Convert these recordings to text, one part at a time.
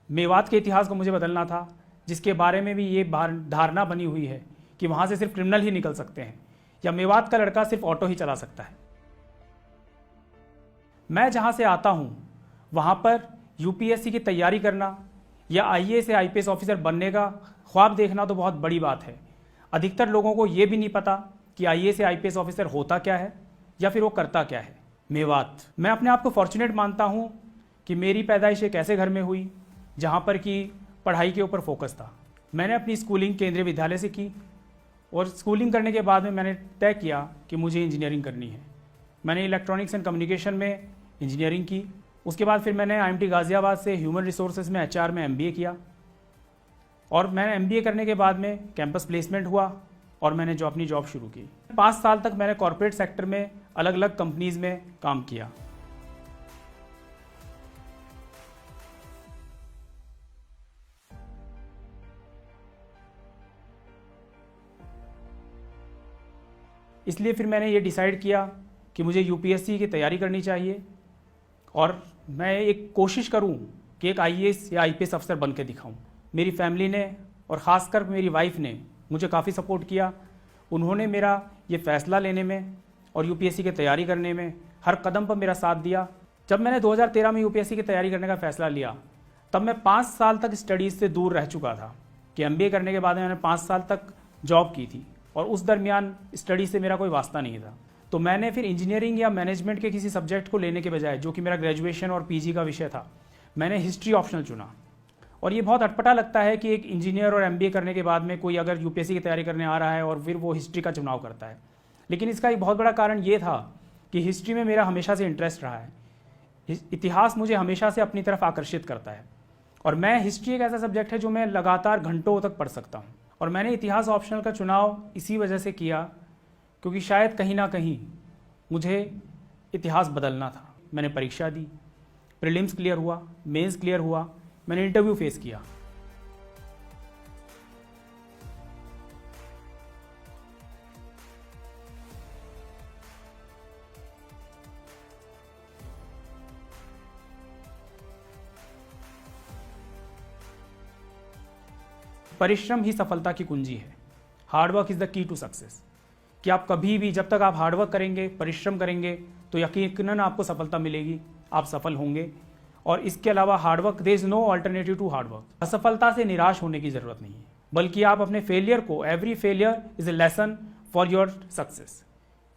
मेवात के इतिहास को मुझे बदलना था, जिसके बारे में भी ये धारणा बनी हुई है कि वहाँ से सिर्फ क्रिमिनल ही निकल सकते हैं या मेवात का लड़का सिर्फ ऑटो ही चला सकता है। मैं जहाँ से आता हूँ वहाँ पर यूपीएससी की तैयारी करना या आईएएस या आईपीएस ऑफिसर बनने का ख्वाब देखना तो बहुत बड़ी बात है। अधिकतर लोगों को ये भी नहीं पता कि आईएएस या आईपीएस ऑफिसर होता क्या है या फिर वो करता क्या है। मेवात, मैं अपने आप को फॉर्चुनेट मानता हूँ कि मेरी पैदाइश एक ऐसे घर में हुई जहाँ पर कि पढ़ाई के ऊपर फोकस था। मैंने अपनी स्कूलिंग केंद्रीय विद्यालय से की और स्कूलिंग करने के बाद में मैंने तय किया कि मुझे इंजीनियरिंग करनी है। मैंने इलेक्ट्रॉनिक्स एंड कम्युनिकेशन में इंजीनियरिंग की। उसके बाद फिर मैंने आईएमटी गाज़ियाबाद से ह्यूमन रिसोर्सेज में एचआर में एमबीए किया और मैंने एमबीए करने के बाद में कैंपस प्लेसमेंट हुआ और मैंने अपनी जॉब शुरू की। 5 साल तक मैंने कॉर्पोरेट सेक्टर में अलग अलग कंपनीज़ में काम किया। इसलिए फिर मैंने ये डिसाइड किया कि मुझे यूपीएससी की तैयारी करनी चाहिए और मैं एक कोशिश करूं कि एक आईएएस या आईपीएस अफसर बन के दिखाऊँ। मेरी फैमिली ने और ख़ासकर मेरी वाइफ ने मुझे काफ़ी सपोर्ट किया। उन्होंने मेरा ये फ़ैसला लेने में और यूपीएससी की तैयारी करने में हर कदम पर मेरा साथ दिया। जब मैंने 2013 में यूपीएससी की तैयारी करने का फ़ैसला लिया तब मैं 5 साल तक स्टडीज़ से दूर रह चुका था कि एमबीए करने के बाद मैंने 5 साल तक जॉब की थी और उस दरमियान स्टडी से मेरा कोई वास्ता नहीं था। तो मैंने फिर इंजीनियरिंग या मैनेजमेंट के किसी सब्जेक्ट को लेने के बजाय, जो कि मेरा ग्रेजुएशन और पीजी का विषय था, मैंने हिस्ट्री ऑप्शनल चुना। और ये बहुत अटपटा लगता है कि एक इंजीनियर और एमबीए करने के बाद में कोई अगर यूपीएससी की तैयारी करने आ रहा है और फिर वो हिस्ट्री का चुनाव करता है, लेकिन इसका एक बहुत बड़ा कारण ये था कि हिस्ट्री में मेरा हमेशा से इंटरेस्ट रहा है। इतिहास मुझे हमेशा से अपनी तरफ आकर्षित करता है और मैं हिस्ट्री एक ऐसा सब्जेक्ट है जो मैं लगातार घंटों तक पढ़ सकता हूँ। और मैंने इतिहास ऑप्शनल का चुनाव इसी वजह से किया क्योंकि शायद कहीं ना कहीं मुझे इतिहास बदलना था। मैंने परीक्षा दी, प्रीलिम्स क्लियर हुआ, मेंस क्लियर हुआ, मैंने इंटरव्यू फेस किया। परिश्रम ही सफलता की कुंजी है। Hard work is the key to success. कि आप कभी भी, जब तक आप हार्डवर्क करेंगे, परिश्रम करेंगे, तो यकीनन आपको सफलता मिलेगी, आप सफल होंगे। और इसके अलावा hard work, there is no alternative to hard work. असफलता से निराश होने की ज़रूरत नहीं है, बल्कि आप अपने फेलियर को, every failure is a lesson for your success.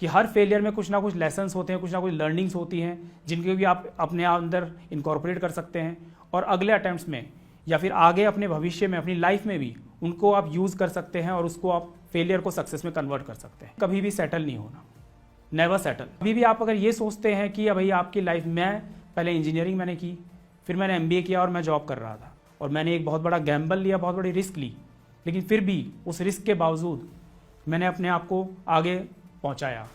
कि हर फेलियर में कुछ ना कुछ लेसन्स होते हैं, कुछ ना कुछ लर्निंग्स होती हैं, जिनके भी आप अपने अंदर इनकॉर्पोरेट कर सकते हैं और अगले अटैम्प्ट्स में या फिर आगे अपने भविष्य में, अपनी लाइफ में भी उनको आप यूज़ कर सकते हैं और उसको आप फेलियर को सक्सेस में कन्वर्ट कर सकते हैं। कभी भी सेटल नहीं होना, नेवर सेटल। अभी भी आप अगर ये सोचते हैं कि भाई आपकी लाइफ में, पहले इंजीनियरिंग मैंने की, फिर मैंने एमबीए किया और मैं जॉब कर रहा था और मैंने एक बहुत बड़ा गैम्बल लिया, बहुत बड़ी रिस्क ली, लेकिन फिर भी उस रिस्क के बावजूद मैंने अपने आप को आगे पहुंचाया।